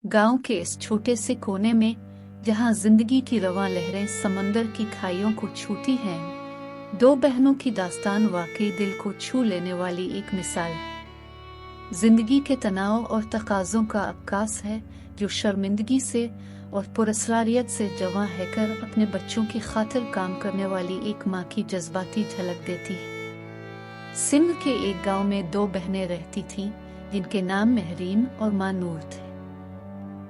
गांव के इस छोटे से कोने में, जहां जिंदगी की रवां लहरें समंदर की खाइयों को छूती हैं, दो बहनों की दास्तान वाकई दिल को छू लेने वाली एक मिसाल है। जिंदगी के तनाव और तकाज़ों का अक्कास है जो शर्मिंदगी से और पुरस्कारियत से जवां हैकर अपने बच्चों की खातिर काम करने वाली एक माँ की जज्बाती झलक देती है। सिंध के एक गांव में दो बहनें रहती थीं जिनके नाम महरीन और माँ नूर थे।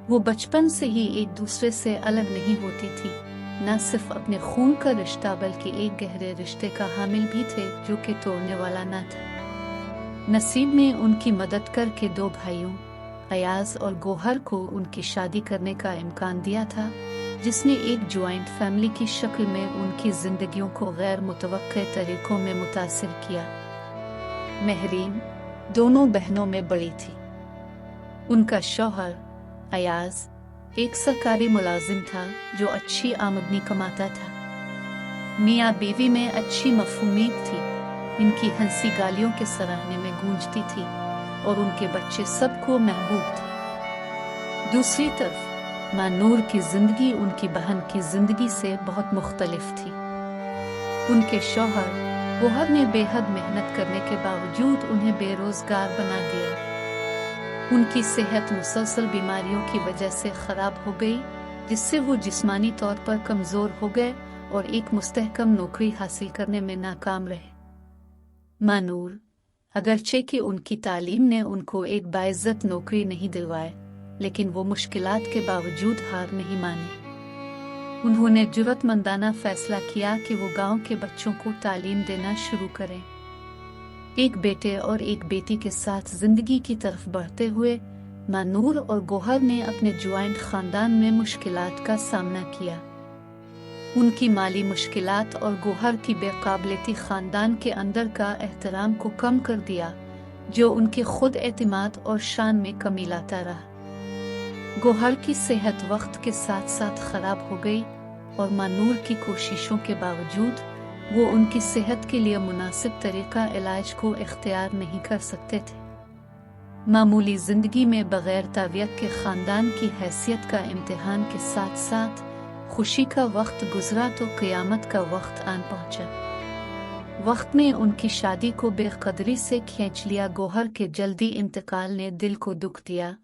वो बचपन से ही एक दूसरे से अलग नहीं होती थी, न सिर्फ अपने खून का रिश्ता बल्कि एक गहरे रिश्ते का हामिल भी थे जो कि तोड़ने वाला न था। नसीब ने उनकी मदद करके दो भाइयों अयाज और गोहर को उनकी शादी करने का इम्कान दिया था, जिसने एक ज्वाइंट फैमिली की शक्ल में उनकी जिंदगियों को गैर मुतवक्के तरीकों में मुतासिर किया। महरीन दोनों बहनों में बड़ी थी। उनका शौहर अयाज एक सरकारी मुलाजिम था जो अच्छी आमदनी कमाता था। मियाँ बीवी में अच्छी मफहूमियत थी, इनकी हंसी गालियों के सराहने में गूंजती थी और उनके बच्चे सबको महबूब थे। दूसरी तरफ माँ नूर की जिंदगी उनकी बहन की जिंदगी से बहुत मुख्तलिफ थी। उनके शौहर गोहर ने बेहद मेहनत करने के बावजूद उन्हें बेरोजगार बना दिया। उनकी सेहत मुसलसल बीमारियों की वजह से खराब हो गई, जिससे वो जिस्मानी तौर पर कमजोर हो गए और एक मुस्तहकम नौकरी हासिल करने में नाकाम रहे। माँ नूर, अगरचे कि उनकी तालीम ने उनको एक बाइज्जत नौकरी नहीं दिलवाए, लेकिन वो मुश्किलात के बावजूद हार नहीं माने। उन्होंने जुर्रतमंदाना फैसला किया कि वो गांव के बच्चों को तालीम देना शुरू करें। एक बेटे और एक बेटी के साथ जिंदगी की तरफ बढ़ते हुए माँ नूर और गोहर ने अपने ज्वाइंट खानदान में मुश्किलात का सामना किया। उनकी माली मुश्किलात और गोहर की बेकाबिलियती खानदान के अंदर का एहतराम को कम कर दिया, जो उनके खुद एतमाद और शान में कमी लाता रहा। गोहर की सेहत वक्त के साथ साथ खराब हो गई और माँ नूर की कोशिशों के बावजूद वो उनकी सेहत के लिए मुनासिब तरीका इलाज को इख्तियार नहीं कर सकते थे। मामूली जिंदगी में बगैर ताबियत के खानदान की हैसियत का इम्तिहान के साथ साथ खुशी का वक्त गुजरा तो क़यामत का वक्त आन पहुंचा। वक्त ने उनकी शादी को बेकदरी से खींच लिया। गोहर के जल्दी इंतकाल ने दिल को दुख दिया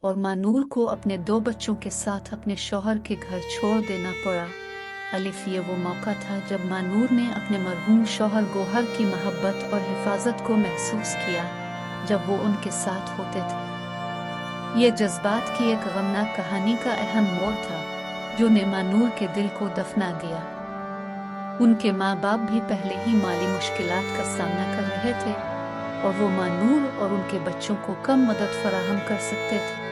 और माँ नूर को अपने दो बच्चों के साथ अपने शौहर के घर छोड़ देना पड़ा। अलिफ ये वो मौका था जब माँ नूर ने अपने मरहूम शौहर गोहर की मोहब्बत और हिफाजत को महसूस किया जब वो उनके साथ होते थे। ये जज्बात की एक गमनाक कहानी का अहम मोड़ था जो ने माँ नूर के दिल को दफना दिया। उनके माँ बाप भी पहले ही माली मुश्किलात का सामना कर रहे थे और वो माँ नूर और उनके बच्चों को कम मदद फराहम कर सकते थे।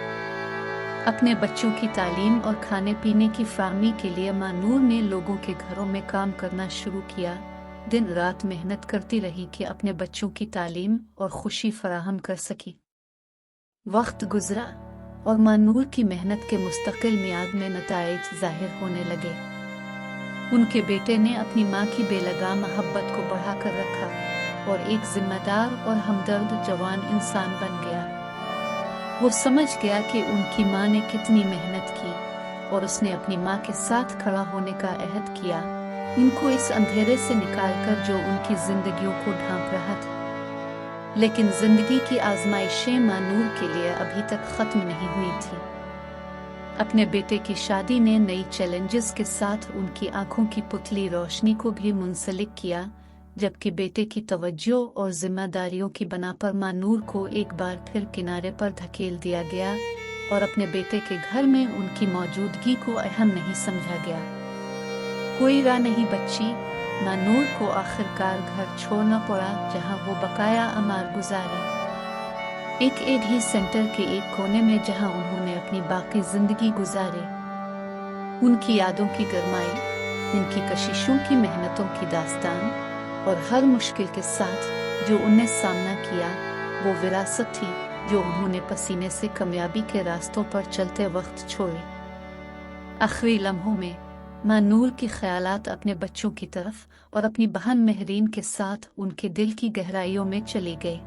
अपने बच्चों की तालीम और खाने पीने की फराहमी के लिए माँ नूर ने लोगों के घरों में काम करना शुरू किया। दिन रात मेहनत करती रही कि अपने बच्चों की तालीम और खुशी फराहम कर सकी। वक्त गुजरा और माँ नूर की मेहनत के मुस्तकिल मियाद में नताइज जाहिर होने लगे। उनके बेटे ने अपनी माँ की बेलगाम मोहब्बत को बढ़ा कर रखा और एक जिम्मेदार और हमदर्द जवान इंसान बन गया। वो समझ गया कि उनकी माँ ने कितनी मेहनत की और उसने अपनी माँ के साथ खड़ा होने का अहद किया, इनको इस अंधेरे से निकालकर जो उनकी जिंदगियों को ढांप रहा था। लेकिन जिंदगी की आजमाइशें माँ नूर के लिए अभी तक खत्म नहीं हुई थी। अपने बेटे की शादी ने नई चैलेंजेस के साथ उनकी आंखों की पुतली रोशनी को भी मुंसलिक किया, जबकि बेटे की तवज्जो और जिम्मेदारियों की बना पर माँ नूर को एक बार फिर किनारे पर धकेल दिया गया और अपने बेटे के घर में उनकी मौजूदगी को अहम नहीं समझा गया। कोई राह नहीं बची, माँ नूर को आखिरकार घर छोड़ना पड़ा जहाँ वो बकाया अमार गुजारे, एक एडी सेंटर के एक कोने में जहाँ उन्होंने अपनी बाकी जिंदगी गुजारी। उनकी यादों की गरमाई, उनकी कशिशों की मेहनतों की दास्तान और हर मुश्किल के साथ जो उन्हें सामना किया वो विरासत थी जो उन्होंने पसीने से कामयाबी के रास्तों पर चलते वक्त छोड़ी। आखिरी लम्हों में माँ नूर की ख्यालात अपने बच्चों की तरफ और अपनी बहन महरीन के साथ उनके दिल की गहराइयों में चली गई।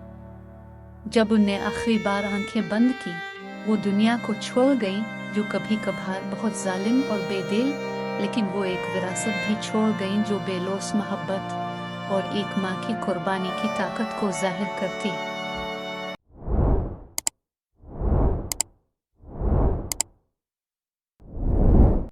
जब उनने आखिरी बार आंखें बंद की, وہ دنیا کو چھوڑ گئی جو کبھی کبھار بہت ظالم اور بے دل، لیکن وہ ایک وراثت بھی چھوڑ گئیں جو بے لوث محبت اور ایک ماں کی قربانی کی طاقت کو ظاہر کرتی۔